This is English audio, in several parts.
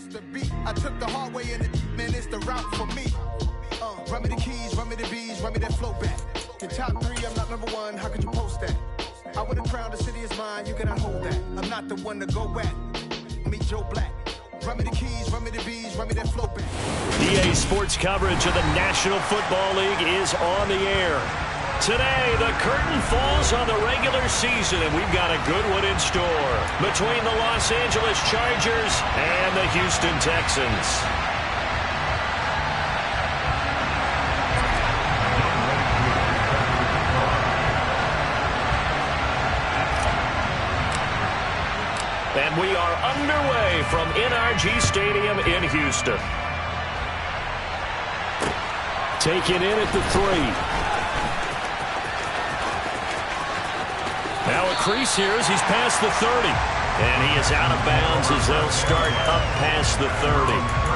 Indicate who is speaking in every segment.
Speaker 1: lost the beat. I took the hard way in it, man, it's the route for me. Run me the keys, run me the bees, run me that flow back. In top 3, I'm not number 1, how could you post that? I would have crowned the city is mine, you cannot hold that. I'm not the one to go back. Meet Joe Black. Run me the keys, run me the bees, run me that flow back.
Speaker 2: EA Sports coverage of the National Football League is on the air. Today, the curtain falls on the regular season, and we've got a good one in store between the Los Angeles Chargers and the Houston Texans. And we are underway from NRG Stadium in Houston. Taken in at the 3. Now a crease here as he's past the 30. And he is out of bounds as they'll start up past the 30.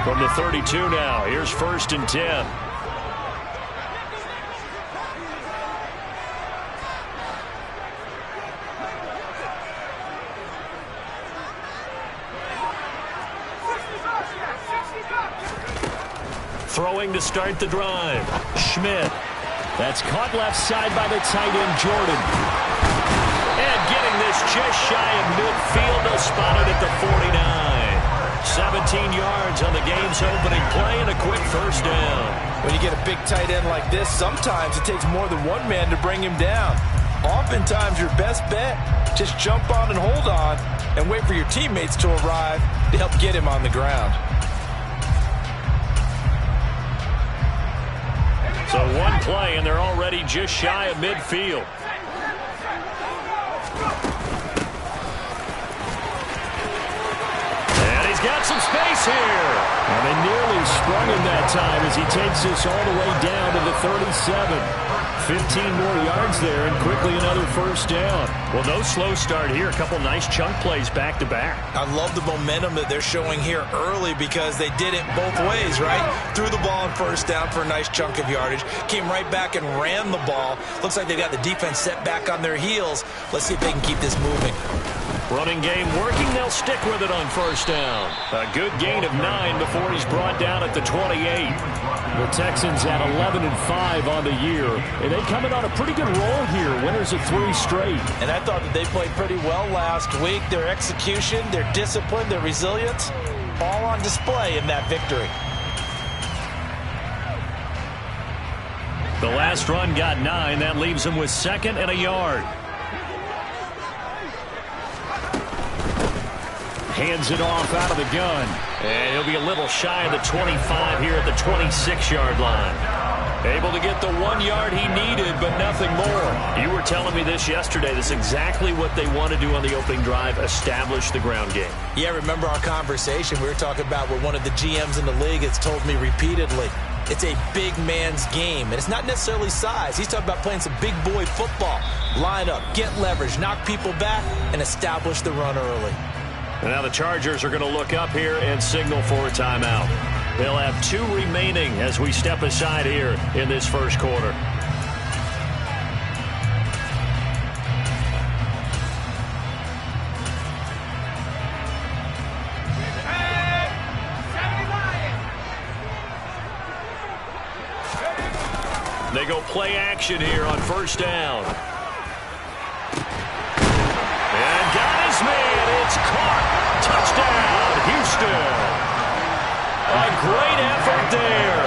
Speaker 2: From the 32 now, here's 1st and 10. Throwing to start the drive. Schmidt. That's caught left side by the tight end, Jordan. And getting this just shy of midfield. They'll spot it at the 49. 17 yards on the game's opening play and a quick 1st down.
Speaker 3: When you get a big tight end like this, sometimes it takes more than one man to bring him down. Oftentimes, your best bet, just jump on and hold on and wait for your teammates to arrive to help get him on the ground.
Speaker 2: So one play, and they're already just shy of midfield. Got some space here. And they nearly sprung him that time as he takes this all the way down to the 37. 15 more yards there and quickly another 1st down. Well, no slow start here. A couple nice chunk plays back-to-back.
Speaker 3: I love the momentum that they're showing here early because they did it both ways, right? Threw the ball on 1st down for a nice chunk of yardage. Came right back and ran the ball. Looks like they got the defense set back on their heels. Let's see if they can keep this moving.
Speaker 2: Running game working. They'll stick with it on 1st down. A good gain of 9 before he's brought down at the 28. The Texans at 11-5 on the year. And they coming on a pretty good roll here. Winners of 3 straight.
Speaker 3: And I thought that they played pretty well last week. Their execution, their discipline, their resilience, all on display in that victory.
Speaker 2: The last run got 9. That leaves them with 2nd and a yard. Hands it off out of the gun. And he'll be a little shy of the 25 here at the 26-yard line. Able to get the 1 yard he needed, but nothing more. You were telling me this yesterday. This is exactly what they want to do on the opening drive, establish the ground game.
Speaker 3: Yeah, remember our conversation we were talking about with one of the GMs in the league has told me repeatedly. It's a big man's game, and it's not necessarily size. He's talking about playing some big boy football. Line up, get leverage, knock people back, and establish the run early.
Speaker 2: And now the Chargers are going to look up here and signal for a timeout. They'll have 2 remaining as we step aside here in this first quarter. They go play action here on first down. And got his man. It's caught. Touchdown, Houston. A great effort there.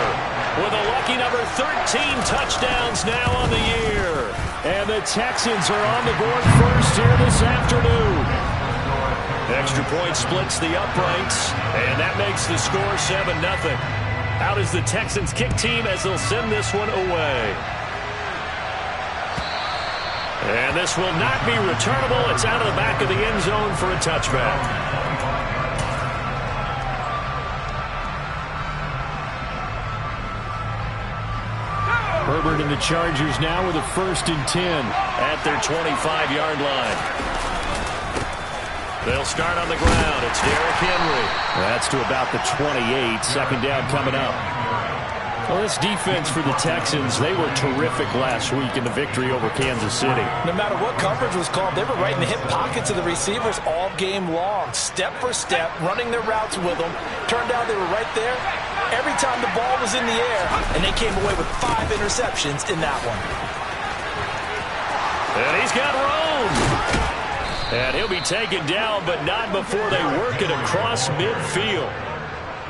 Speaker 2: With a lucky number 13 touchdowns now on the year. And the Texans are on the board first here this afternoon. Extra point splits the uprights. And that makes the score 7-0. Out is the Texans kick team as they'll send this one away. And this will not be returnable. It's out of the back of the end zone for a touchback. Herbert and the Chargers now with a 1st and 10 at their 25-yard line. They'll start on the ground. It's Derrick Henry. That's to about the 28. 2nd down coming up. Well, this defense for the Texans, they were terrific last week in the victory over Kansas City.
Speaker 3: No matter what coverage was called, they were right in the hip pockets of the receivers all game long. Step for step, running their routes with them. Turned out they were right there every time the ball was in the air, and they came away with 5 interceptions in that one.
Speaker 2: And he's got room. And he'll be taken down, but not before they work it across midfield.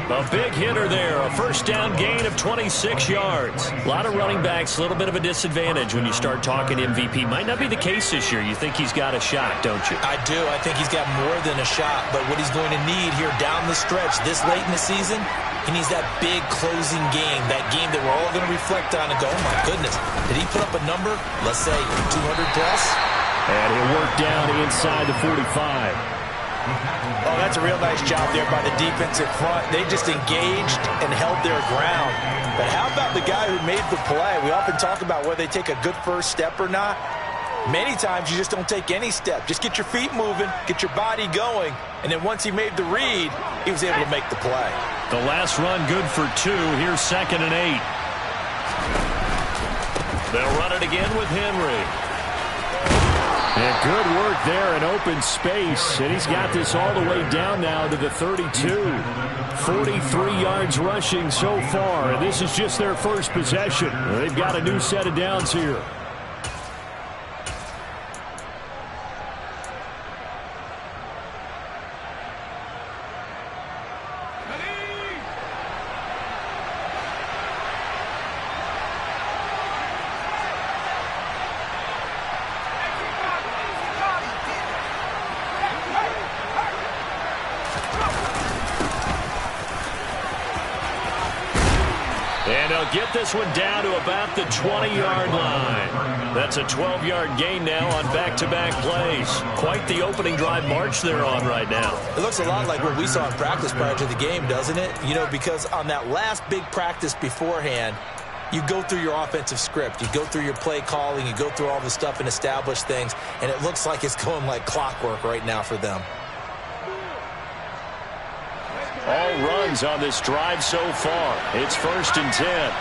Speaker 2: A big hitter there, a 1st down gain of 26 yards. A lot of running backs, a little bit of a disadvantage when you start talking MVP. Might not be the case this year. You think he's got a shot, don't you?
Speaker 3: I do. I think he's got more than a shot. But what he's going to need here down the stretch this late in the season, he needs that big closing game, that game that we're all going to reflect on and go, oh, my goodness, did he put up a number, let's say 200 plus?
Speaker 2: And he'll work down inside the 45.
Speaker 3: Oh, that's a real nice job there by the defense in front. They just engaged and held their ground. But how about the guy who made the play? We often talk about whether they take a good first step or not. Many times you just don't take any step. Just get your feet moving, get your body going, and then once he made the read, he was able to make the play.
Speaker 2: The last run good for 2. Here's 2nd and 8. They'll run it again with Henry. And good work there in open space. And he's got this all the way down now to the 32. 43 yards rushing so far. And this is just their first possession. They've got a new set of downs here. Get this one down to about the 20-yard line. That's a 12-yard gain now on back-to-back plays. Quite the opening drive march they're on right now.
Speaker 3: It looks a lot like what we saw in practice prior to the game, doesn't it? You know, because on that last big practice beforehand, you go through your offensive script. You go through your play calling. You go through all the stuff and establish things. And it looks like it's going like clockwork right now for them.
Speaker 2: All runs on this drive so far. It's 1st and 10.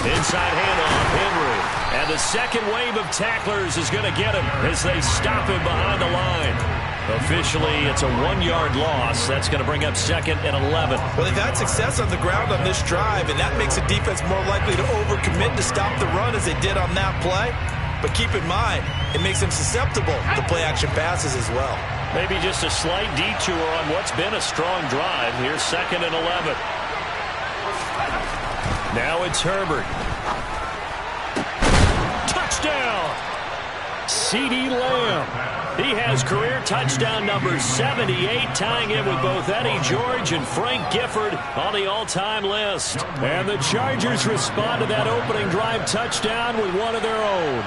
Speaker 2: Inside handoff, Henry. And the second wave of tacklers is going to get him as they stop him behind the line. Officially, it's a 1-yard loss. That's going to bring up 2nd and 11.
Speaker 3: Well, they've had success on the ground on this drive, and that makes the defense more likely to overcommit to stop the run as they did on that play. But keep in mind, it makes them susceptible to play-action passes as well.
Speaker 2: Maybe just a slight detour on what's been a strong drive. Here's 2nd and 11. Now it's Herbert. Touchdown! CeeDee Lamb. He has career touchdown number 78, tying it with both Eddie George and Frank Gifford on the all-time list. And the Chargers respond to that opening drive touchdown with one of their own.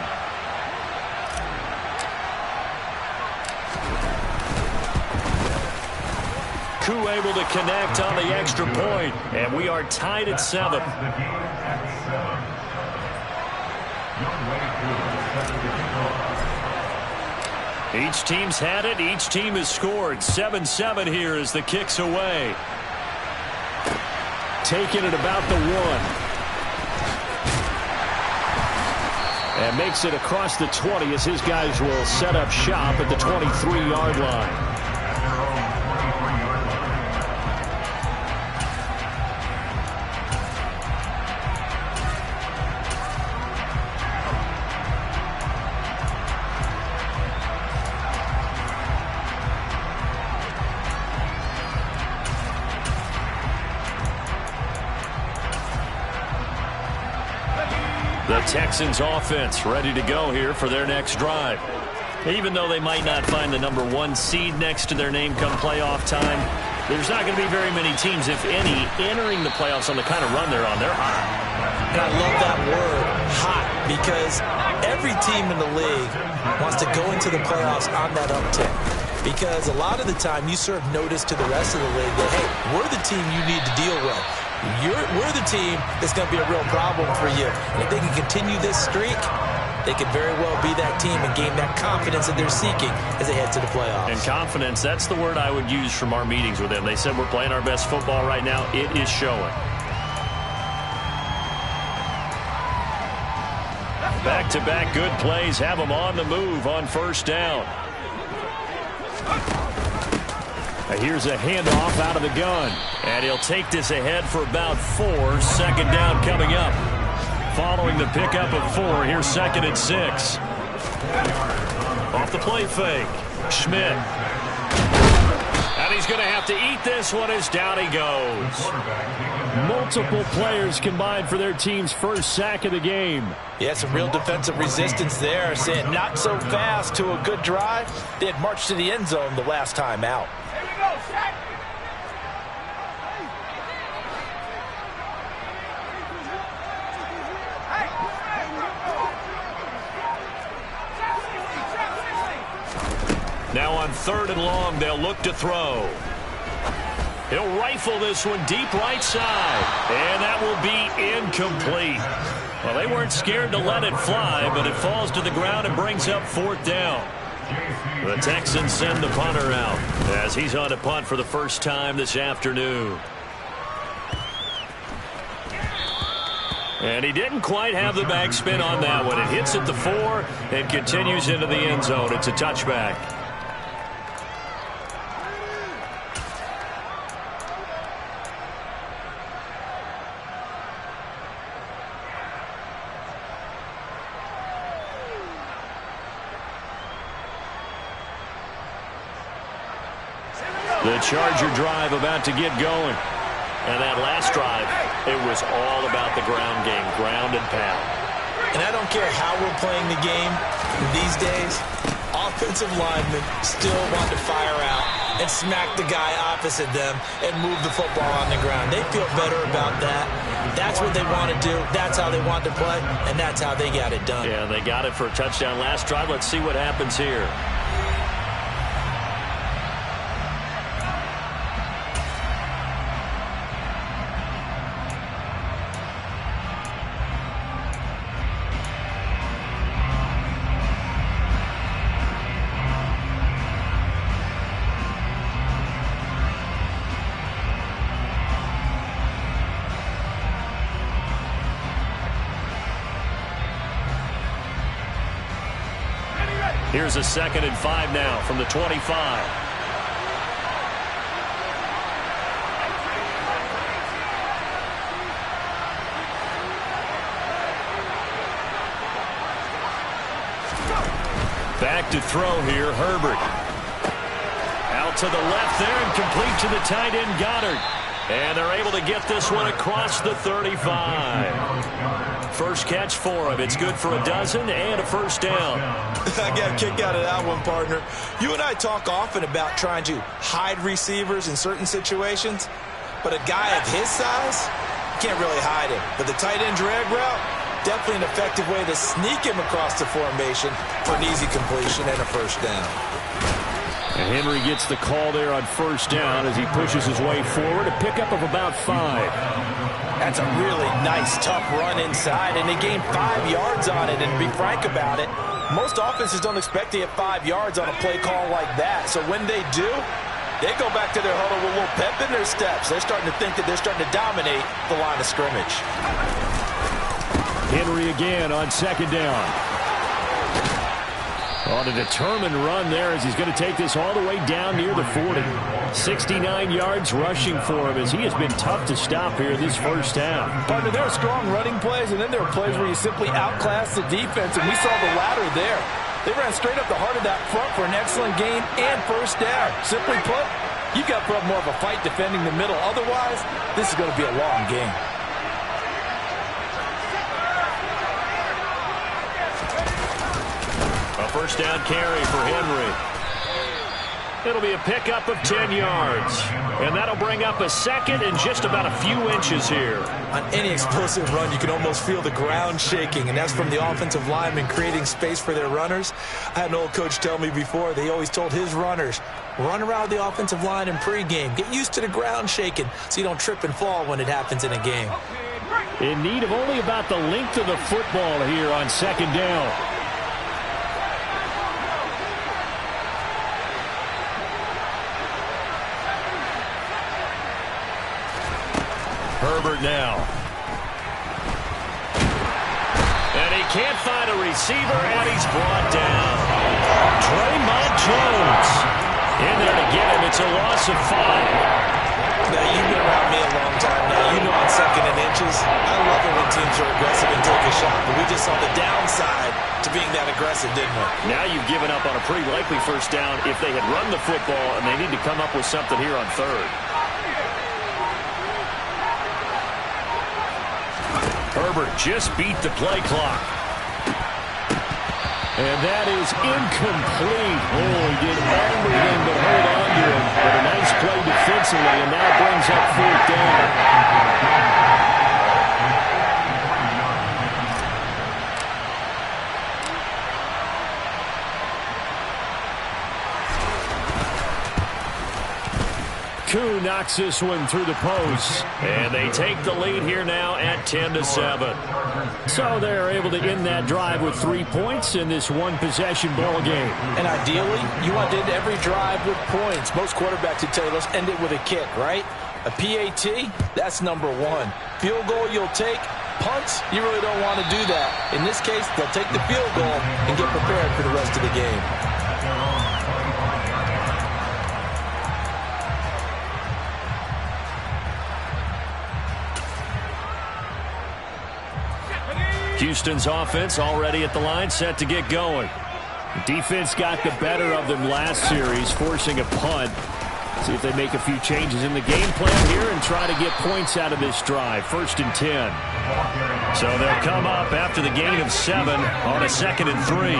Speaker 2: Koo able to connect on the extra point, and we are tied at 7. Each team's had it. Each team has scored. 7-7 here as the kick's away. Taking it about the 1. And makes it across the 20 as his guys will set up shop at the 23-yard line. The Texans offense ready to go here for their next drive. Even though they might not find the number 1 seed next to their name come playoff time, there's not going to be very many teams, if any, entering the playoffs on the kind of run they're on. They're hot.
Speaker 3: And I love that word, hot, because every team in the league wants to go into the playoffs on that uptick. Because a lot of the time you serve notice to the rest of the league that, hey, we're the team you need to deal with. We're the team that's going to be a real problem for you. And if they can continue this streak, they could very well be that team and gain that confidence that they're seeking as they head to the playoffs. And
Speaker 2: confidence, that's the word I would use from our meetings with them. They said we're playing our best football right now. It is showing. Back-to-back good plays have them on the move on first down. Here's a handoff out of the gun. And he'll take this ahead for about 4. Second down coming up. Following the pickup of 4, here's 2nd and 6. Off the play fake. Schmidt. And he's going to have to eat this one as down he goes. Multiple players combined for their team's first sack of the game.
Speaker 3: Yeah, some real defensive resistance there. Saying not so fast to a good drive. They had marched to the end zone the last time out.
Speaker 2: Now on 3rd and long, they'll look to throw. He'll rifle this one deep right side. And that will be incomplete. Well, they weren't scared to let it fly, but it falls to the ground and brings up 4th down. The Texans send the punter out as he's on a punt for the first time this afternoon. And he didn't quite have the backspin on that one. It hits at the 4 and continues into the end zone. It's a touchback. The Charger drive about to get going. And that last drive, it was all about the ground game, ground and pound.
Speaker 3: And I don't care how we're playing the game these days, offensive linemen still want to fire out and smack the guy opposite them and move the football on the ground. They feel better about that. That's what they want to do. That's how they want to play, and that's how they got it done.
Speaker 2: Yeah, they got it for a touchdown last drive. Let's see what happens here. Here's a 2nd and 5 now from the 25. Back to throw here, Herbert. Out to the left there and complete to the tight end, Goddard. And they're able to get this one across the 35. First catch for him. It's good for a dozen and a first down.
Speaker 3: I got a kick out of that one, partner. You and I talk often about trying to hide receivers in certain situations, but a guy of his size, you can't really hide him. But the tight end drag route, definitely an effective way to sneak him across the formation for an easy completion and a first down.
Speaker 2: And Henry gets the call there on first down as he pushes his way forward, a pickup of about 5.
Speaker 3: That's a really nice, tough run inside, and they gained 5 yards on it. And to be frank about it, Most offenses don't expect to hit 5 yards on a play call like that. So when they do, they go back to their huddle with a little pep in their steps. They're starting to think that they're starting to dominate the line of scrimmage.
Speaker 2: Henry again on second down. On a determined run there as he's going to take this all the way down near the 40. 69 yards rushing for him as he has been tough to stop here this first half.
Speaker 3: Partner, there are strong running plays, and then there are plays where you simply outclass the defense, and we saw the latter there. They ran straight up the heart of that front for an excellent gain and first down. Simply put, you've got to put up more of a fight defending the middle. Otherwise, this is going to be a long game.
Speaker 2: A first down carry for Henry. It'll be a pickup of 10 yards. And that'll bring up a second and just about a few inches here.
Speaker 3: On any explosive run, you can almost feel the ground shaking, and that's from the offensive linemen creating space for their runners. I had an old coach tell me before, they always told his runners, run around the offensive line in pregame. Get used to the ground shaking so you don't trip and fall when it happens in a game.
Speaker 2: In need of only about the length of the football here on second down. Herbert now. And he can't find a receiver, and he's brought down. Draymond Jones in there to get him. It's a loss of 5.
Speaker 3: Now, you've been around me a long time now. You know on second and inches, I love it when teams are aggressive and take a shot. But we just saw the downside to being that aggressive, didn't we?
Speaker 2: Now you've given up on a pretty likely first down if they had run the football, and they need to come up with something here on third. Herbert just beat the play clock. And that is incomplete. Oh, he did everything to hold on to him. But a nice play defensively, and now brings up fourth down. Koo knocks this one through the post. And they take the lead here now at 10-7. So they're able to end that drive with 3 points in this one-possession ball game.
Speaker 3: And ideally, you want to end every drive with points. Most quarterbacks would tell you, let's end it with a kick, right? A PAT, that's number 1. Field goal you'll take. Punts, you really don't want to do that. In this case, they'll take the field goal and get prepared for the rest of the game.
Speaker 2: Houston's offense already at the line, set to get going. The defense got the better of them last series, forcing a punt. See if they make a few changes in the game plan here and try to get points out of this drive. 1st and 10. So they'll come up after the gain of 7 on a 2nd and 3.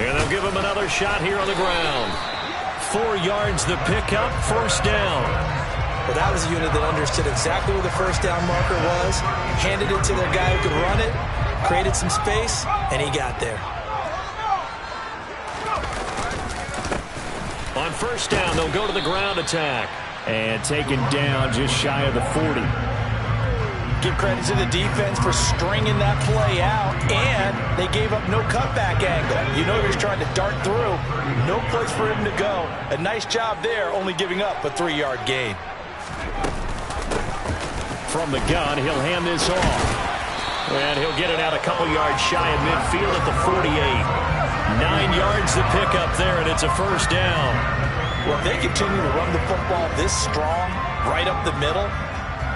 Speaker 2: And they'll give him another shot here on the ground. 4 yards the pickup, first down.
Speaker 3: Well, that was a unit that understood exactly where the first down marker was, handed it to their guy who could run it, created some space, and he got there.
Speaker 2: On first down, they'll go to the ground attack. And taken down just shy of the 40.
Speaker 3: Give credit to the defense for stringing that play out, and they gave up no cutback angle. You know he was trying to dart through. No place for him to go. A nice job there, only giving up a 3-yard gain.
Speaker 2: From the gun, he'll hand this off. And he'll get it out a couple yards shy of midfield at the 48. 9 yards to pick up there, and it's a first down.
Speaker 3: Well, if they continue to run the football this strong, right up the middle,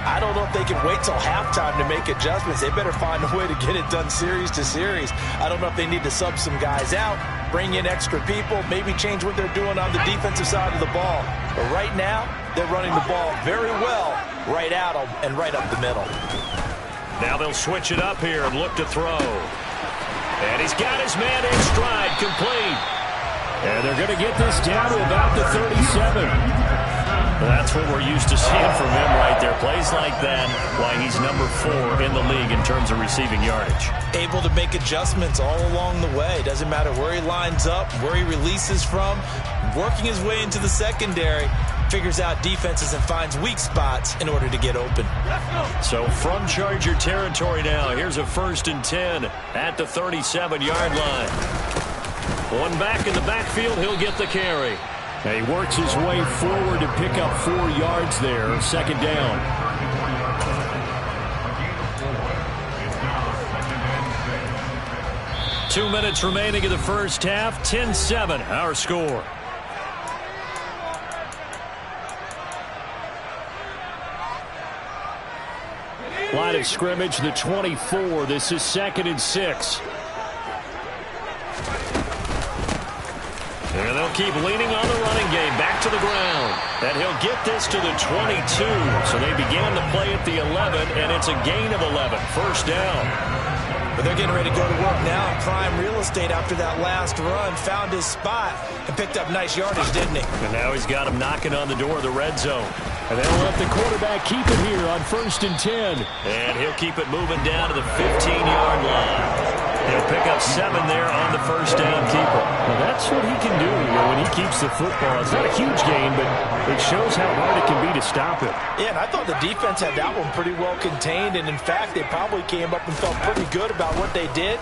Speaker 3: I don't know if they can wait till halftime to make adjustments. They better find a way to get it done series to series. I don't know if they need to sub some guys out, bring in extra people, maybe change what they're doing on the defensive side of the ball. But right now, they're running the ball very well right out and right up the middle.
Speaker 2: Now they'll switch it up here and look to throw. And he's got his man in stride, complete. And they're going to get this down to about the 37. Well, that's what we're used to seeing from him right there. Plays like that, why he's number 4 in the league in terms of receiving yardage.
Speaker 3: Able to make adjustments all along the way. Doesn't matter where he lines up, where he releases from. Working his way into the secondary. Figures out defenses and finds weak spots in order to get open.
Speaker 2: So from Charger territory now, here's a 1st and 10 at the 37-yard line. One back in the backfield, he'll get the carry. He works his way forward to pick up 4 yards there, 2nd down. Two minutes remaining in the first half, 10-7, our score. Line of scrimmage, the 24. This is 2nd and 6. And they'll keep leaning on the running game. Back to the ground. And he'll get this to the 22. So they began the play at the 11, and it's a gain of 11. 1st down.
Speaker 3: But they're getting ready to go to work now in prime real estate after that last run. Found his spot and picked up nice yardage, didn't he?
Speaker 2: And now he's got him knocking on the door of the red zone. And they'll let the quarterback keep it here on 1st and 10. And he'll keep it moving down to the 15-yard line. He'll pick up 7 there on the 1st down keeper. Well, that's what he can do when he keeps the football. It's not a huge gain, but it shows how hard it can be to stop it.
Speaker 3: Yeah, and I thought the defense had that one pretty well contained. And, in fact, they probably came up and felt pretty good about what they did.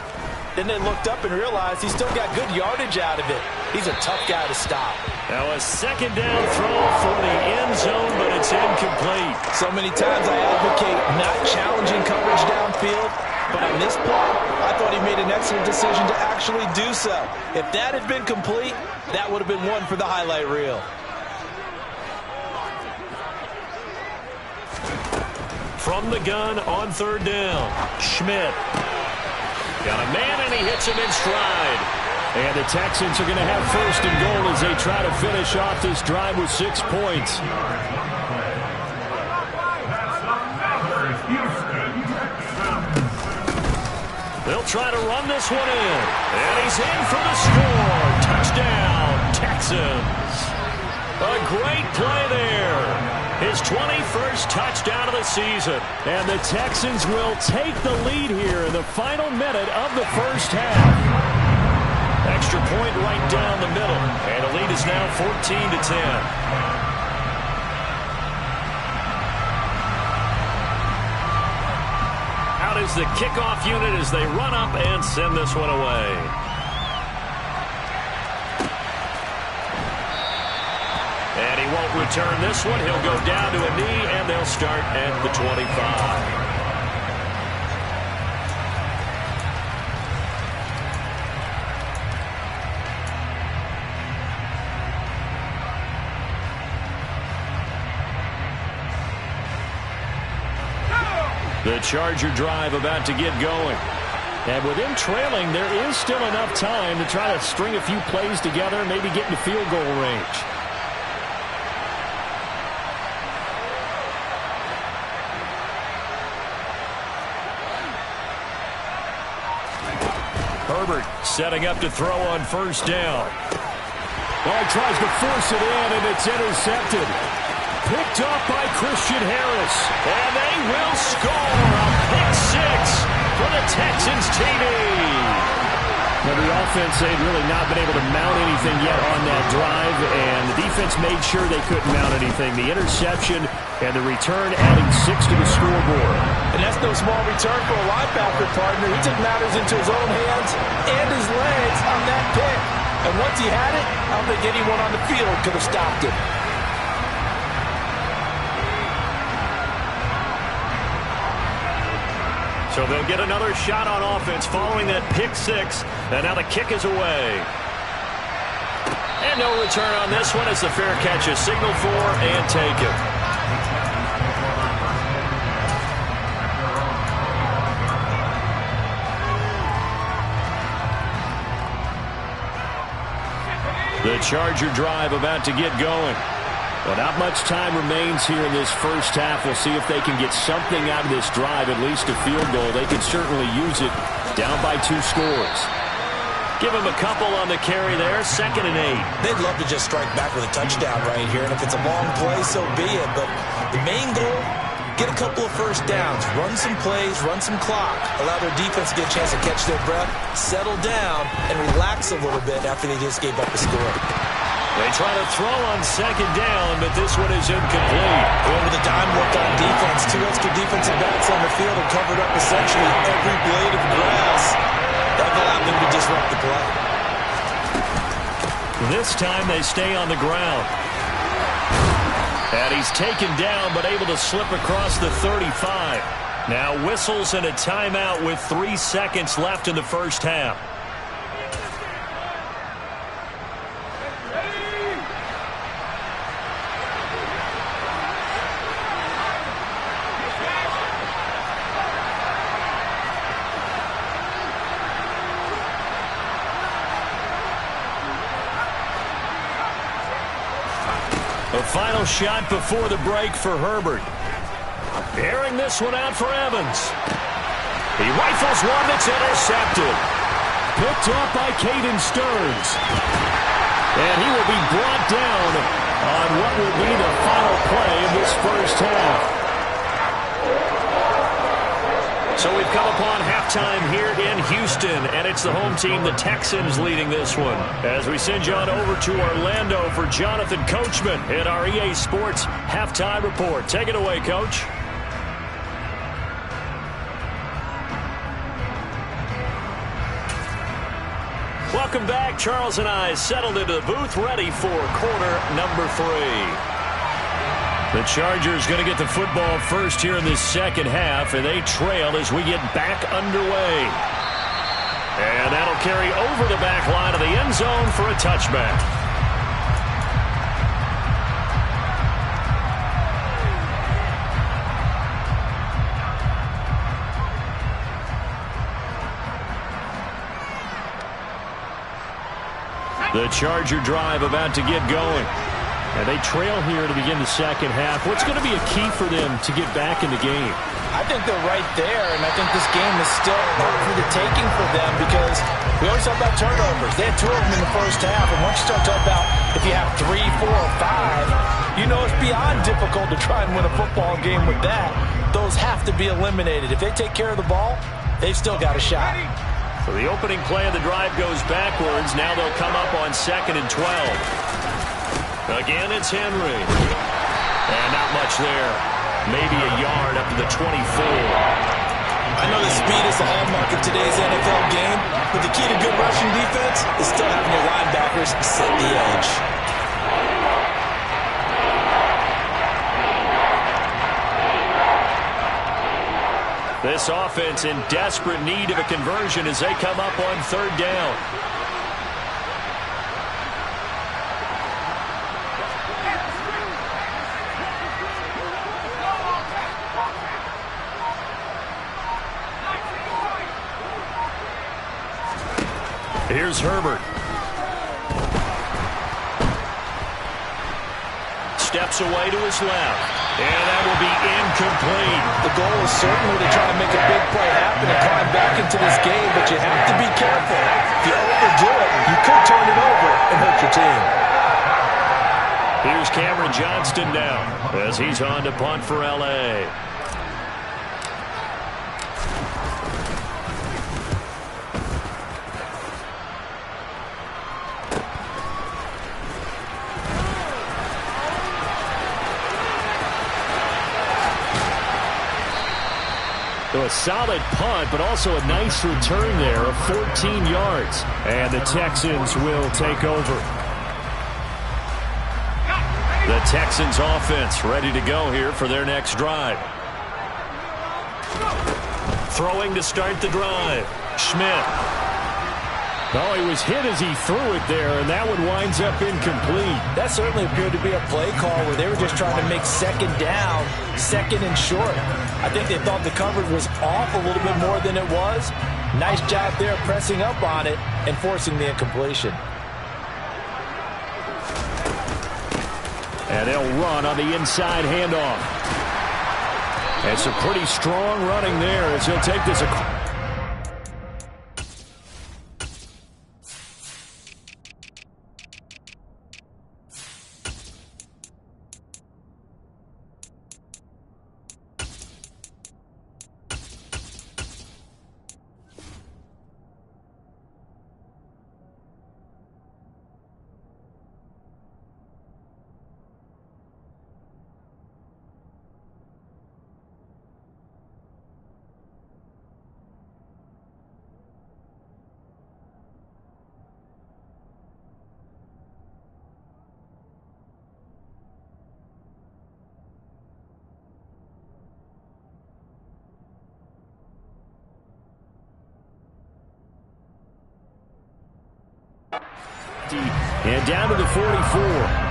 Speaker 3: Then they looked up and realized he still got good yardage out of it. He's a tough guy to stop.
Speaker 2: Now a 2nd down throw for the end zone, but it's incomplete.
Speaker 3: So many times I advocate not challenging coverage downfield. But on this play, I thought he made an excellent decision to actually do so. If that had been complete, that would have been one for the highlight reel.
Speaker 2: From the gun on 3rd down, Schmidt. Got a man, and he hits him in stride. And the Texans are going to have 1st and goal as they try to finish off this drive with 6 points. They'll try to run this one in. And he's in for the score. Touchdown, Texans. A great play there. His 21st touchdown of the season. And the Texans will take the lead here in the final minute of the first half. Extra point right down the middle. And the lead is now 14-10. Is the kickoff unit as they run up and send this one away. And he won't return this one. He'll go down to a knee, and they'll start at the 25. The Charger drive about to get going. And with him trailing, there is still enough time to try to string a few plays together and maybe get into field goal range. Herbert setting up to throw on 1st down. Well, he tries to force it in, and it's intercepted. Picked up by Christian Harris. And they will score a pick 6 for the Texans TD. Now, the offense, they'd really not been able to mount anything yet on that drive, and the defense made sure they couldn't mount anything. The interception and the return adding 6 to the scoreboard.
Speaker 3: And that's no small return for a linebacker partner. He took matters into his own hands and his legs on that pick. And once he had it, I don't think anyone on the field could have stopped him.
Speaker 2: So they'll get another shot on offense following that pick 6. And now the kick is away. And no return on this one as the fair catch is signaled for and taken. The Charger drive about to get going. Well, not much time remains here in this first half. We'll see if they can get something out of this drive, at least a field goal. They could certainly use it down by 2 scores. Give him a couple on the carry there. 2nd and 8.
Speaker 3: They'd love to just strike back with a touchdown right here, and if it's a long play, so be it. But the main goal, get a couple of first downs, run some plays, run some clock, allow their defense to get a chance to catch their breath, settle down, and relax a little bit after they just gave up a score.
Speaker 2: They try to throw on 2nd down, but this one is incomplete.
Speaker 3: Well, with the dime work on defense, 2 extra defensive backs on the field and covered up essentially every blade of grass. That allowed them to disrupt the play.
Speaker 2: This time they stay on the ground. And he's taken down, but able to slip across the 35. Now whistles and a timeout with 3 seconds left in the first half. A final shot before the break for Herbert. Airing this one out for Evans. He rifles one that's intercepted. Picked up by Caden Stearns. And he will be brought down on what will be the final play of this first half. So we've come upon halftime here in Houston, and it's the home team, the Texans, leading this one. As we send you on over to Orlando for Jonathan Coachman in our EA Sports Halftime Report. Take it away, Coach. Welcome back. Charles and I settled into the booth, ready for quarter number 3. The Chargers going to get the football first here in this second half, and they trail as we get back underway. And that'll carry over the back line of the end zone for a touchback. The Charger drive about to get going. And they trail here to begin the second half. What's going to be a key for them to get back in the game?
Speaker 3: I think they're right there, and I think this game is still up for the taking for them because we always talk about turnovers. They had 2 of them in the first half, and once you start talking about if you have 3, 4, or 5, you know it's beyond difficult to try and win a football game with that. Those have to be eliminated. If they take care of the ball, they've still got a shot.
Speaker 2: So the opening play of the drive goes backwards. Now they'll come up on 2nd and 12. Again, it's Henry. And not much there. Maybe a yard up to the 24.
Speaker 3: I know the speed is the hallmark of today's NFL game, but the key to good rushing defense is still having your linebackers set the edge.
Speaker 2: This offense in desperate need of a conversion as they come up on 3rd down. Here's Herbert. Steps away to his left. And that will be incomplete.
Speaker 3: The goal is certainly to try to make a big play happen and climb back into this game, but you have to be careful. If you overdo it, you could turn it over and hurt your team.
Speaker 2: Here's Cameron Johnston now as he's on to punt for L.A. So a solid punt, but also a nice return there of 14 yards. And the Texans will take over. The Texans offense ready to go here for their next drive. Throwing to start the drive. Schmidt. Oh, he was hit as he threw it there, and that one winds up incomplete.
Speaker 3: That certainly appeared to be a play call where they were just trying to make 2nd down, 2nd and short. I think they thought the coverage was off a little bit more than it was. Nice job there pressing up on it and forcing the incompletion.
Speaker 2: And they'll run on the inside handoff. And some pretty strong running there as he'll take this across. And down to the 44.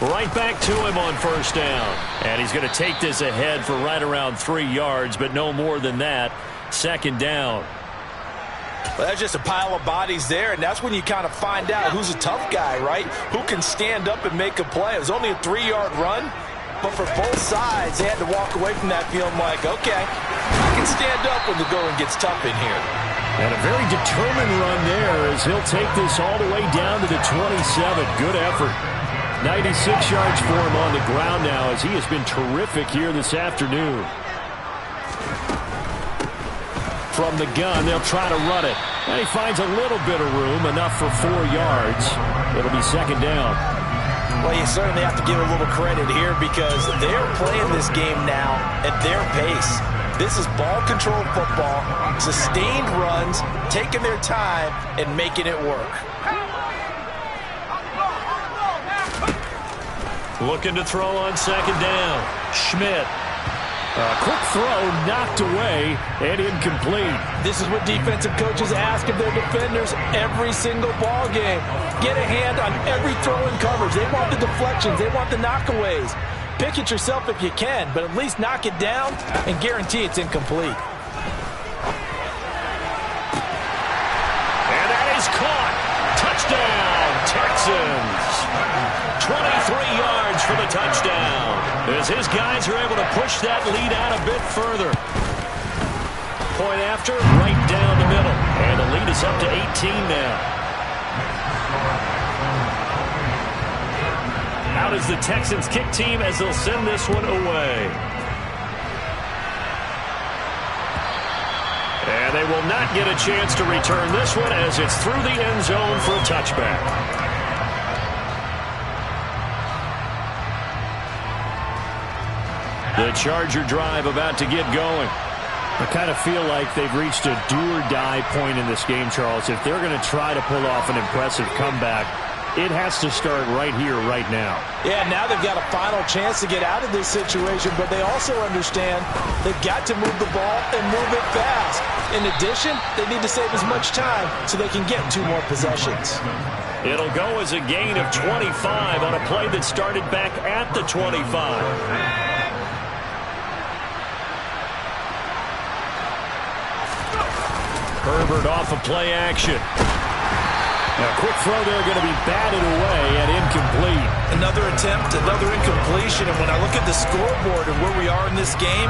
Speaker 2: Right back to him on first down. And he's going to take this ahead for right around 3 yards, but no more than that. Second down.
Speaker 3: Well, that's just a pile of bodies there, and that's when you kind of find out who's a tough guy, right? Who can stand up and make a play. It was only a 3-yard run, but for both sides, they had to walk away from that feeling like, okay, I can stand up when the going gets tough in here.
Speaker 2: And a very determined run there as he'll take this all the way down to the 27. Good effort. 96 yards for him on the ground now as he has been terrific here this afternoon. From the gun, they'll try to run it. And he finds a little bit of room, enough for 4 yards. It'll be second down.
Speaker 3: Well, you certainly have to give a little credit here because they're playing this game now at their pace. This is ball control football, sustained runs, taking their time, and making it work.
Speaker 2: Looking to throw on second down. Schmidt. A quick throw knocked away and incomplete.
Speaker 3: This is what defensive coaches ask of their defenders every single ball game. Get a hand on every throw in coverage. They want the deflections. They want the knockaways. Pick it yourself if you can, but at least knock it down and guarantee it's incomplete.
Speaker 2: And that is caught. Touchdown, Texans. 23 yards for the touchdown. As his guys are able to push that lead out a bit further. Point after, right down the middle. And the lead is up to 18 now. Out is the Texans kick team as they'll send this one away. And they will not get a chance to return this one as it's through the end zone for a touchback. The Charger drive about to get going. I kind of feel like they've reached a do-or-die point in this game, Charles. If they're going to try to pull off an impressive comeback, it has to start right here, right now.
Speaker 3: Yeah, now they've got a final chance to get out of this situation, but they also understand they've got to move the ball and move it fast. In addition, they need to save as much time so they can get 2 more possessions.
Speaker 2: It'll go as a gain of 25 on a play that started back at the 25. Herbert off of play action. A quick throw there going to be batted away and incomplete.
Speaker 3: Another attempt, another incompletion, and when I look at the scoreboard and where we are in this game,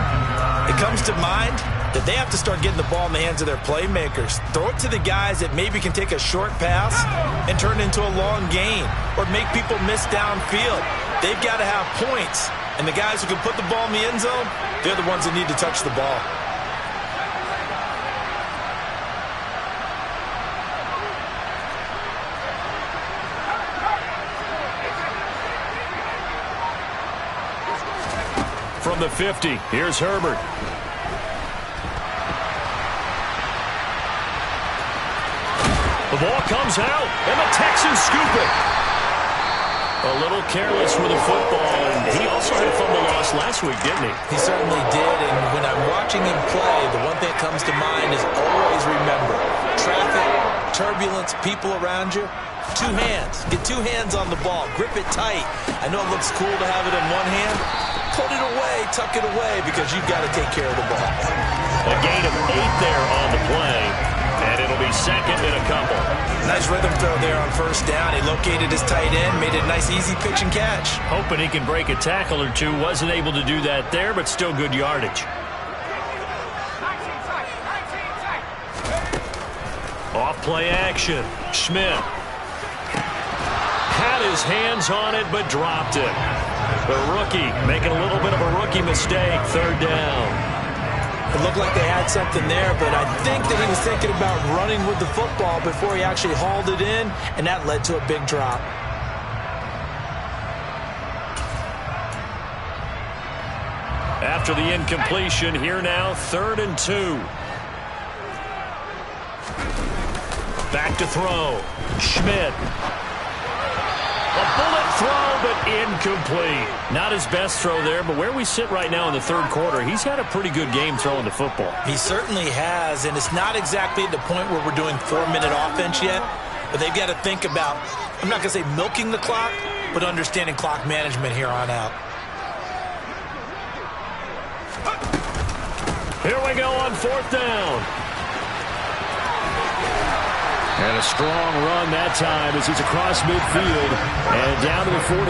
Speaker 3: it comes to mind that they have to start getting the ball in the hands of their playmakers. Throw it to the guys that maybe can take a short pass and turn it into a long gain or make people miss downfield. They've got to have points, and the guys who can put the ball in the end zone, they're the ones that need to touch the ball.
Speaker 2: From the 50, here's Herbert. The ball comes out, and the Texans scoop it. A little careless with the football, and he also had a fumble loss last week, didn't he?
Speaker 3: He certainly did, and when I'm watching him play, the one thing that comes to mind is always remember, traffic, turbulence, people around you, 2 hands. Get 2 hands on the ball. Grip it tight. I know it looks cool to have it in one hand. Put it away, tuck it away, because you've got to take care of the ball.
Speaker 2: A gain of 8 there on the play, and it'll be second and a couple.
Speaker 3: Nice rhythm throw there on first down. He located his tight end, made it a nice, easy pitch and catch.
Speaker 2: Hoping he can break a tackle or two. Wasn't able to do that there, but still good yardage. Off play action. Schmidt had his hands on it, but dropped it. The rookie making a little bit of a rookie mistake. Third down.
Speaker 3: It looked like they had something there, but I think that he was thinking about running with the football before he actually hauled it in, and that led to a big drop.
Speaker 2: after the incompletion. Here now, 3rd and 2. Back to throw. Schmidt. A bullet throw, but incomplete. Not his best throw there, but where we sit right now in the 3rd quarter, he's had a pretty good game throwing the football.
Speaker 3: He certainly has, and it's not exactly at the point where we're doing 4-minute offense yet, but they've got to think about, I'm not going to say milking the clock, but understanding clock management here on out.
Speaker 2: Here we go on 4th down. And a strong run that time as he's across midfield and down to the 43.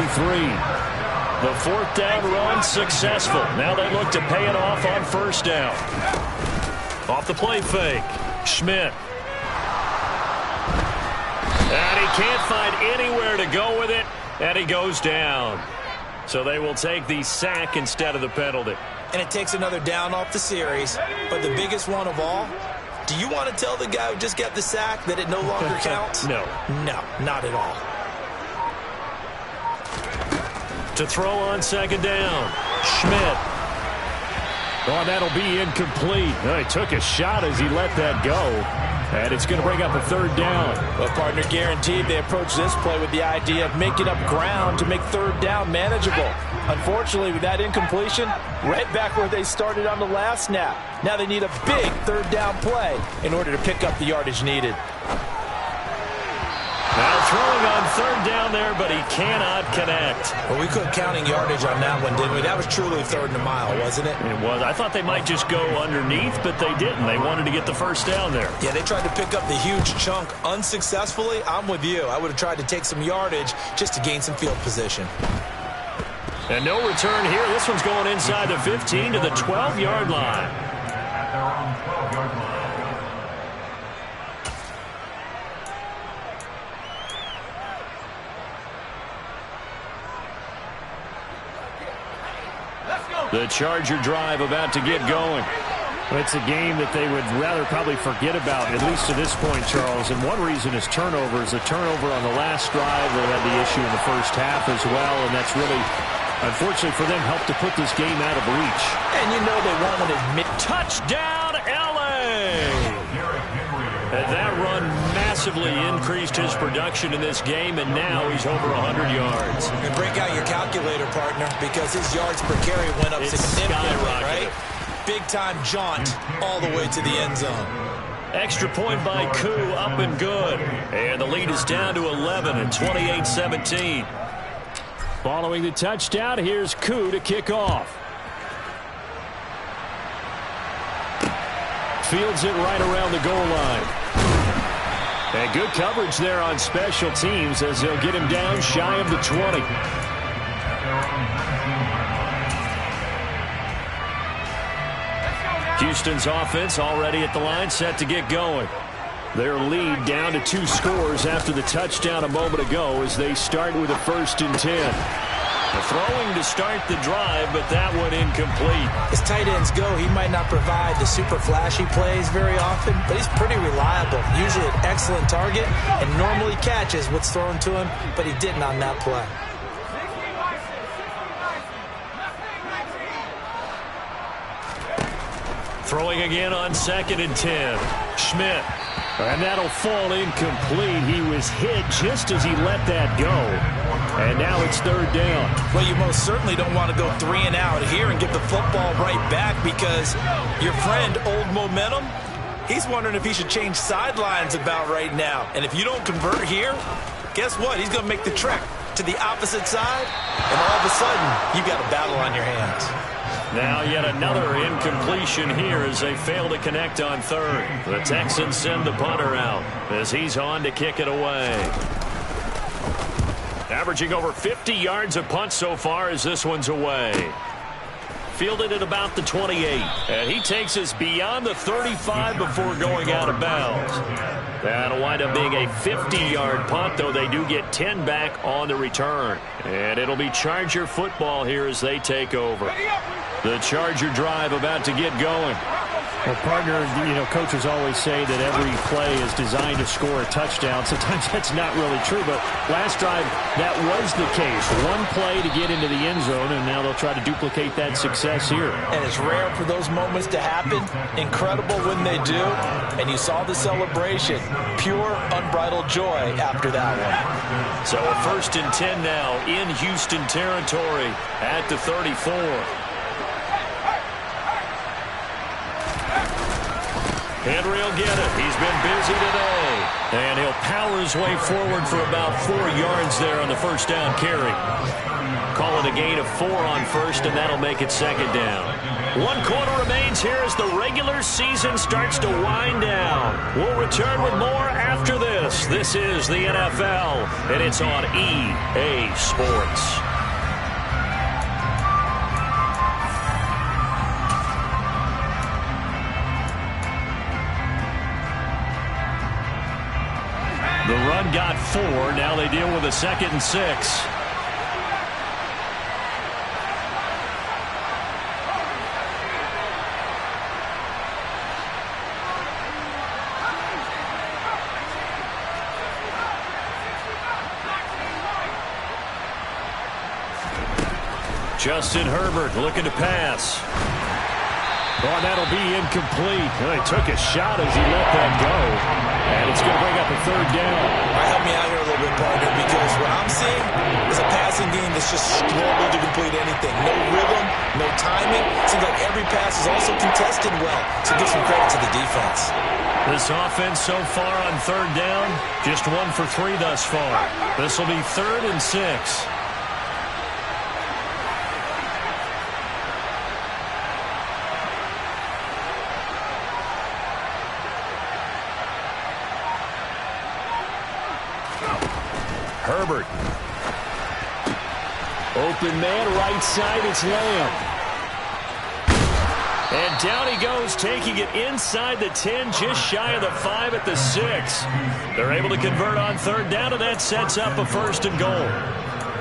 Speaker 2: The 4th down run successful. Now they look to pay it off on 1st down. Off the play fake. Schmidt. And he can't find anywhere to go with it, and he goes down. So they will take the sack instead of the penalty.
Speaker 3: And it takes another down off the series, but the biggest one of all, do you want to tell the guy who just got the sack that it no longer counts?
Speaker 2: No.
Speaker 3: No, not at all.
Speaker 2: To throw on 2nd down. Schmidt. Oh, that'll be incomplete. He took a shot as he let that go. And it's going to bring up a 3rd down.
Speaker 3: Well, partner, guaranteed they approach this play with the idea of making up ground to make 3rd down manageable. Unfortunately, with that incompletion, right back where they started on the last snap. Now they need a big 3rd down play in order to pick up the yardage needed.
Speaker 2: Now throwing on 3rd down there, but he cannot connect.
Speaker 3: Well, we quit counting yardage on that one, didn't we? That was truly 3rd and a mile, wasn't it?
Speaker 2: It was. I thought they might just go underneath, but they didn't. They wanted to get the 1st down there.
Speaker 3: Yeah, they tried to pick up the huge chunk unsuccessfully. I'm with you. I would have tried to take some yardage just to gain some field position.
Speaker 2: And no return here. This one's going inside the 15 to the 12-yard line. The Charger drive about to get going.
Speaker 4: It's a game that they would rather probably forget about, at least to this point, Charles. And one reason is turnovers. A turnover on the last drive. They had the issue in the 1st half as well, and that's really, unfortunately for them, helped to put this game out of reach.
Speaker 3: And you know they won't admit.
Speaker 2: Touchdown, L.A.! And that run massively increased his production in this game, and now he's over 100 yards.
Speaker 3: And break out your calculator, partner, because his yards per carry went up significantly, right? Big-time jaunt all the way to the end zone.
Speaker 2: Extra point by Koo, up and good. And the lead is down to 11 at 28-17. Following the touchdown, here's Koo to kick off. Fields it right around the goal line. And good coverage there on special teams as they'll get him down shy of the 20. Houston's offense already at the line, set to get going. Their lead down to 2 scores after the touchdown a moment ago as they start with a 1st and 10. The throwing to start the drive, but that one incomplete.
Speaker 3: As tight ends go, he might not provide the super flashy plays very often, but he's pretty reliable. Usually an excellent target and normally catches what's thrown to him, but he didn't on that play.
Speaker 2: Throwing again on 2nd and 10. Schmidt. And that'll fall incomplete. He was hit just as he let that go. And now it's 3rd down.
Speaker 3: Well, you most certainly don't want to go 3 and out here and get the football right back because your friend, Old Momentum, he's wondering if he should change sidelines about right now. And if you don't convert here, guess what? He's going to make the trek to the opposite side, and all of a sudden, you've got a battle on your hands.
Speaker 2: Now yet another incompletion here as they fail to connect on 3rd. The Texans send the punter out as he's on to kick it away. Averaging over 50 yards a punt so far as this one's away. Fielded at about the 28. And he takes us beyond the 35 before going out of bounds. That'll wind up being a 50-yard punt, though they do get 10 back on the return. And it'll be Charger football here as they take over. The Charger drive about to get going.
Speaker 4: Well, partner, coaches always say that every play is designed to score a touchdown. Sometimes that's not really true, but last drive, that was the case. One play to get into the end zone, and now they'll try to duplicate that success here.
Speaker 3: And it's rare for those moments to happen. Incredible when they do. And you saw the celebration. Pure, unbridled joy after that one.
Speaker 2: So a 1st and 10 now in Houston territory at the 34. Henry will get it. He's been busy today. And he'll power his way forward for about 4 yards there on the first down carry. Call it a gain of 4 on first, and that'll make it 2nd down. 1 quarter remains here as the regular season starts to wind down. We'll return with more after this. This is the NFL, and it's on EA Sports. The run got 4. Now they deal with a 2nd and 6. Justin Herbert looking to pass. Oh, that'll be incomplete. Well, he took a shot as he let that go. And it's going to bring up a 3rd down.
Speaker 3: Help me out here a little bit, partner, because what I'm seeing is a passing game that's just struggled to complete anything. No rhythm, no timing. Seems like every pass is also contested well. So give some credit to the defense.
Speaker 2: This offense so far on 3rd down, just 1 for 3 thus far. This will be 3rd and 6. Herbert. Open man, right side, it's Lamb. And down he goes, taking it inside the 10, just shy of the 5 at the 6. They're able to convert on 3rd down, and that sets up a 1st and goal.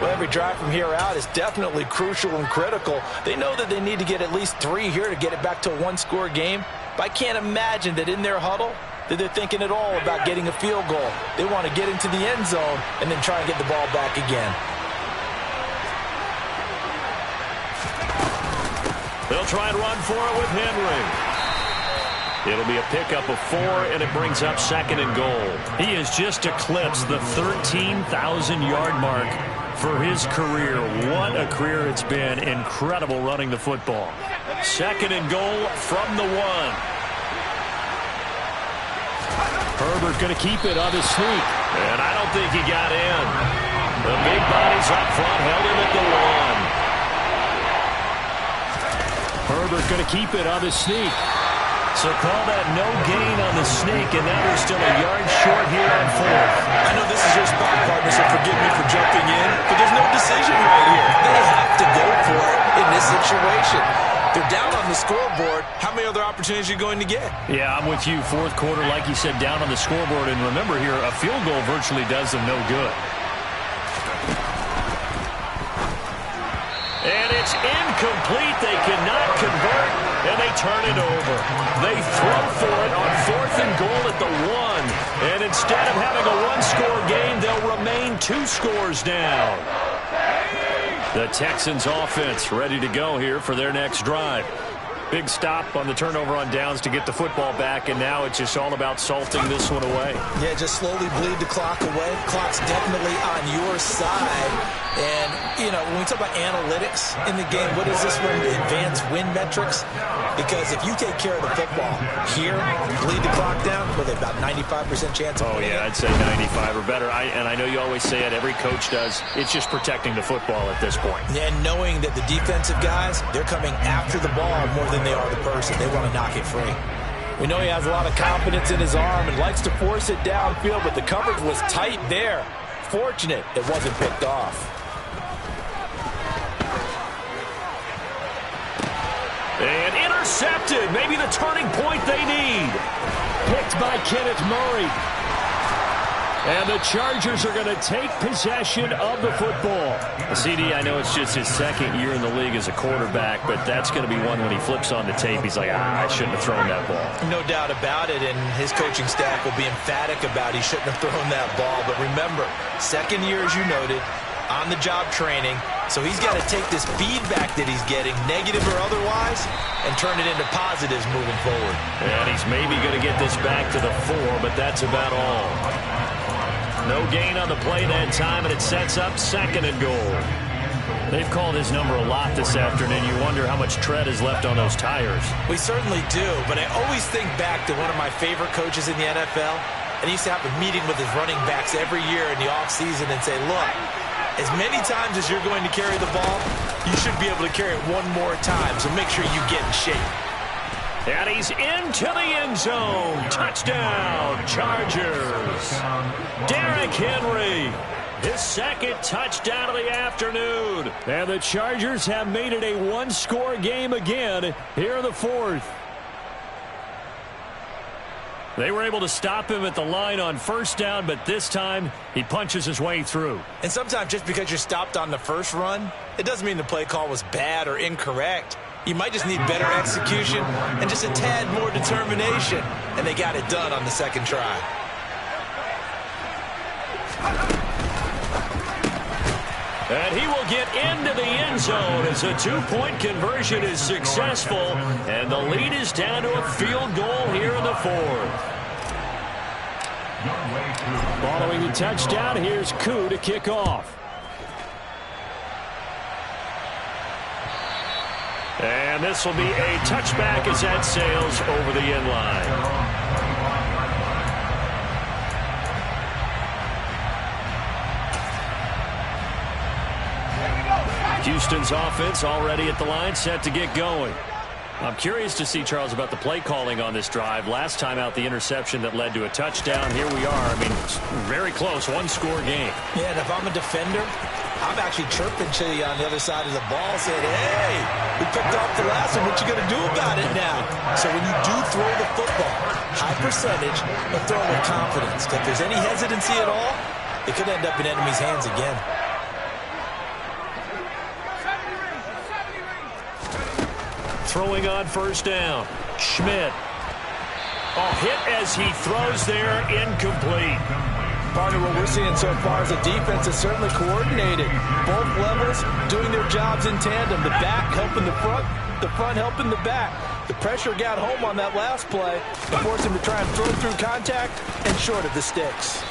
Speaker 3: Well, every drive from here out is definitely crucial and critical. They know that they need to get at least 3 here to get it back to a 1-score game. But I can't imagine that in their huddle that they're thinking at all about getting a field goal. They want to get into the end zone and then try and get the ball back again.
Speaker 2: They'll try and run for it with Henry. It'll be a pickup of 4, and it brings up 2nd and goal. He has just eclipsed the 13,000-yard mark for his career. What a career it's been. Incredible running the football. 2nd and goal from the 1. Herbert going to keep it on the sneak. And I don't think he got in. The big bodies up front held him at the 1. Herbert going to keep it on the sneak. So call that no gain on the sneak, and now they're still a yard short here on 4th.
Speaker 3: I know this is your spot, partner, so forgive me for jumping in, but there's no decision right here. They have to go for it in this situation. They're down on the scoreboard. How many other opportunities are you going to get?
Speaker 2: Yeah, I'm with you. 4th quarter, like you said, down on the scoreboard. And remember here, a field goal virtually does them no good. And it's incomplete. They cannot convert, and they turn it over. They throw for it on 4th and goal at the 1. And instead of having a 1-score game, they'll remain 2 scores down. The Texans offense ready to go here for their next drive. Big stop on the turnover on downs to get the football back, and now it's just all about salting this one away.
Speaker 3: Yeah, just slowly bleed the clock away. Clock's definitely on your side. And, when we talk about analytics in the game, what is this one? Advanced win metrics? Because if you take care of the football here, bleed the clock down with about 95% chance of winning.
Speaker 2: Oh, yeah, I'd say 95 or better. And I know you always say it, every coach does. It's just protecting the football at this point.
Speaker 3: And knowing that the defensive guys, they're coming after the ball more than they are the person. They want to knock it free. We know he has a lot of confidence in his arm and likes to force it downfield, but the coverage was tight there. Fortunate it wasn't picked off.
Speaker 2: And intercepted. Maybe the turning point they need. Picked by Kenneth Murray. And the Chargers are going to take possession of the football.
Speaker 4: CD, I know it's just his second year in the league as a quarterback, but that's going to be one when he flips on the tape. He's like, I shouldn't have thrown that ball.
Speaker 3: No doubt about it, and his coaching staff will be emphatic about he shouldn't have thrown that ball. But remember, second year, as you noted, on-the-job training. So he's got to take this feedback that he's getting, negative or otherwise, and turn it into positives moving forward.
Speaker 2: And he's maybe going to get this back to the 4, but that's about all. No gain on the play that time, and it sets up 2nd and goal.
Speaker 4: They've called his number a lot this afternoon. You wonder how much tread is left on those tires.
Speaker 3: We certainly do, but I always think back to one of my favorite coaches in the NFL, and he used to have a meeting with his running backs every year in the offseason and say, look, as many times as you're going to carry the ball, you should be able to carry it one more time, so make sure you get in shape.
Speaker 2: And he's into the end zone. Touchdown, Chargers. Derrick Henry, his 2nd touchdown of the afternoon. And the Chargers have made it a one-score game again here in the 4th. They were able to stop him at the line on 1st down, but this time he punches his way through.
Speaker 3: And sometimes just because you're stopped on the first run, it doesn't mean the play call was bad or incorrect. You might just need better execution and just a tad more determination. And they got it done on the 2nd try.
Speaker 2: And he will get into the end zone as a 2-point conversion is successful. And the lead is down to a field goal here in the 4th. Following the touchdown, here's Koo to kick off. And this will be a touchback as that sails over the end line. Houston's offense already at the line, set to get going. I'm curious to see, Charles, about the play calling on this drive. Last time out, the interception that led to a touchdown. Here we are. I mean, it's very close, one-score game.
Speaker 3: Yeah, and if I'm a defender, I'm actually chirping to you on the other side of the ball, saying, hey, we picked off the last one. What you going to do about it now? So when you do throw the football, high percentage, but throw it with confidence. If there's any hesitancy at all, it could end up in enemy's hands again.
Speaker 2: Throwing on 1st down. Schmidt. Hit as he throws there, incomplete.
Speaker 3: Partner, what we're seeing so far is the defense is certainly coordinated. Both levels doing their jobs in tandem. The back helping the front helping the back. The pressure got home on that last play to force him to try and throw through contact and short of the sticks.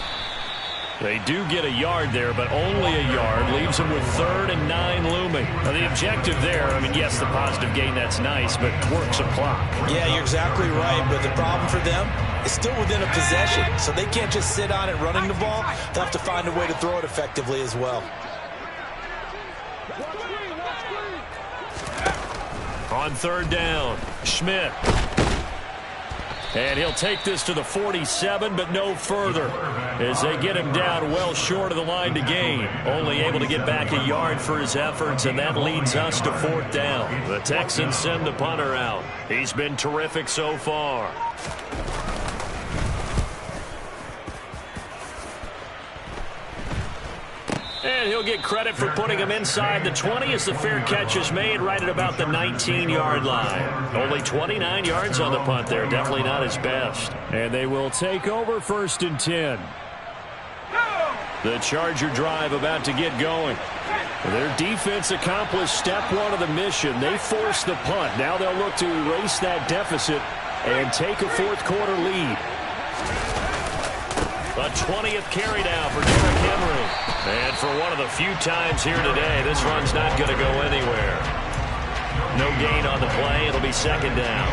Speaker 2: They do get a yard there, but only a yard. Leaves them with 3rd and 9 looming. Now, the objective there, I mean, yes, the positive gain, that's nice, but works a clock.
Speaker 3: Yeah, you're exactly right, but the problem for them is still within a possession, so they can't just sit on it running the ball. They'll have to find a way to throw it effectively as well.
Speaker 2: On 3rd down, Schmidt. And he'll take this to the 47, but no further, as they get him down well short of the line to gain. Only able to get back a yard for his efforts, and that leads us to 4th down. The Texans send the punter out. He's been terrific so far. And he'll get credit for putting him inside the 20 as the fair catch is made right at about the 19-yard line. Only 29 yards on the punt there. Definitely not his best. And they will take over 1st and 10. The Charger drive about to get going. Their defense accomplished step 1 of the mission. They forced the punt. Now they'll look to erase that deficit and take a 4th quarter lead. A 20th carry down for Derrick Henry. And for one of the few times here today, this run's not going to go anywhere. No gain on the play. It'll be 2nd down.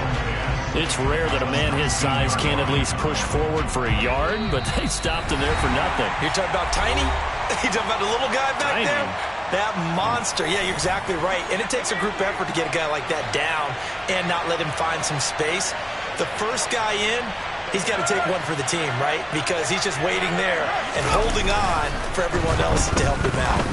Speaker 2: It's rare that a man his size can't at least push forward for a yard, but they stopped him there for nothing.
Speaker 3: You're talking about Tiny? You're talking about the little guy back
Speaker 2: Tiny.
Speaker 3: there? That monster. Yeah, you're exactly right. And it takes a group effort to get a guy like that down and not let him find some space. The first guy in, he's got to take one for the team, right? Because he's just waiting there and holding on for everyone else to help him out.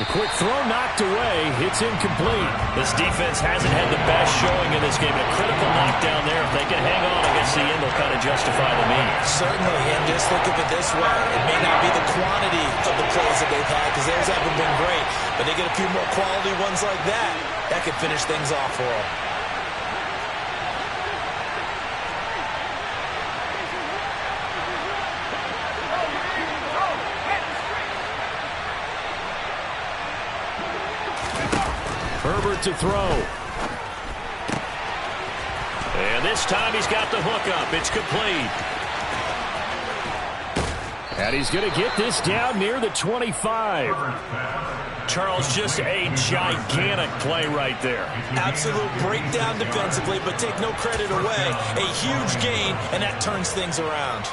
Speaker 4: The quick throw knocked away. It's incomplete.
Speaker 2: This defense hasn't had the best showing in this game. A critical knockdown there. If they can hang on against the end, they'll kind of justify the means.
Speaker 3: Certainly, and just look at it this way. It may not be the quantity of the plays that they've had because theirs haven't been great, but they get a few more quality ones like that. That could finish things off for them.
Speaker 4: Herbert to throw.
Speaker 2: And this time he's got the hookup. It's complete.
Speaker 4: And he's going to get this down near the 25.
Speaker 2: Charles, just a gigantic play right there.
Speaker 3: Absolute breakdown defensively, but take no credit away. A huge gain, and that turns things around.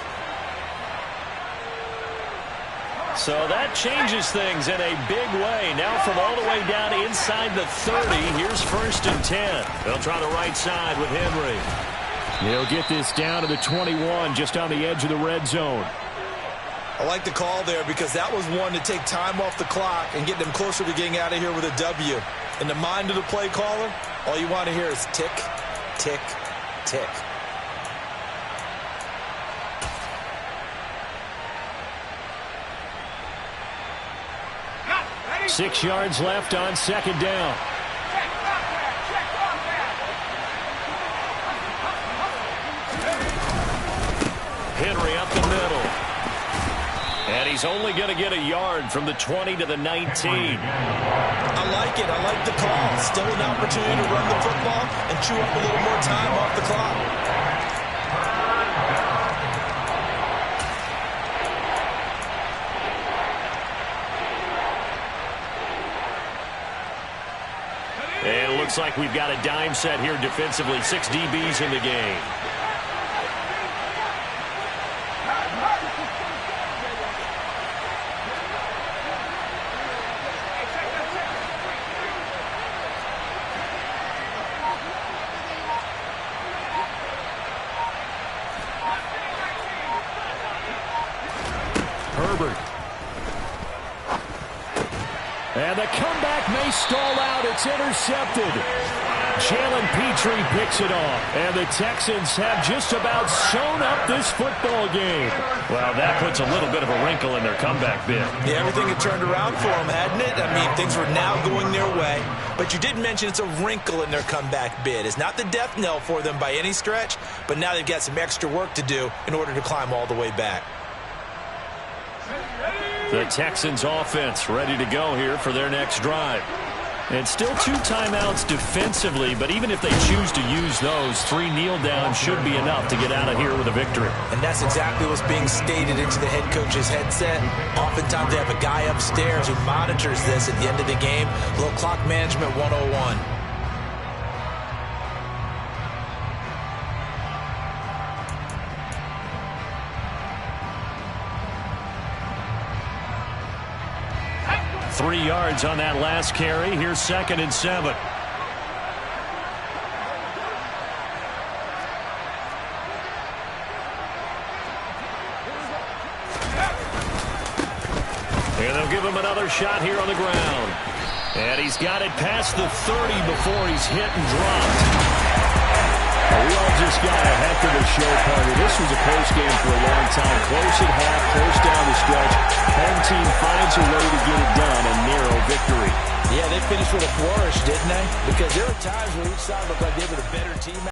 Speaker 2: So that changes things in a big way. Now from all the way down inside the 30, here's 1st and 10. They'll try the right side with Henry.
Speaker 4: They'll get this down to the 21, just on the edge of the red zone.
Speaker 3: I like the call there because that was one to take time off the clock and get them closer to getting out of here with a W. In the mind of the play caller, all you want to hear is tick, tick, tick.
Speaker 4: 6 yards left on 2nd down.
Speaker 2: Henry up the middle. And he's only going to get a yard from the 20 to the 19.
Speaker 3: I like it. I like the call. Still an opportunity to run the football and chew up a little more time off the clock.
Speaker 2: And it looks like we've got a dime set here defensively. 6 DBs in the game.
Speaker 4: Herbert. And the comeback may stall out. It's intercepted. Jalen Petrie picks it off. And the Texans have just about sewn up this football game.
Speaker 2: Well, that puts a little bit of a wrinkle in their comeback bid.
Speaker 3: Yeah, everything had turned around for them, hadn't it? I mean, things were now going their way. But you did mention it's a wrinkle in their comeback bid. It's not the death knell for them by any stretch, but now they've got some extra work to do in order to climb all the way back.
Speaker 2: The Texans offense ready to go here for their next drive. And still 2 timeouts defensively, but even if they choose to use those, 3 kneel downs should be enough to get out of here with a victory.
Speaker 3: And that's exactly what's being stated into the head coach's headset. Oftentimes they have a guy upstairs who monitors this at the end of the game. A little clock management 101.
Speaker 2: Three yards on that last carry. Here's 2nd and 7. And they'll give him another shot here on the ground. And he's got it past the 30 before he's hit and dropped.
Speaker 4: We all just got a heck of a show party. This was a close game for a long time. Close at half, close down the stretch. Home team finds a way to get it done. A narrow victory.
Speaker 3: Yeah, they finished with a flourish, didn't they? Because there were times where each side looked like they were the better team.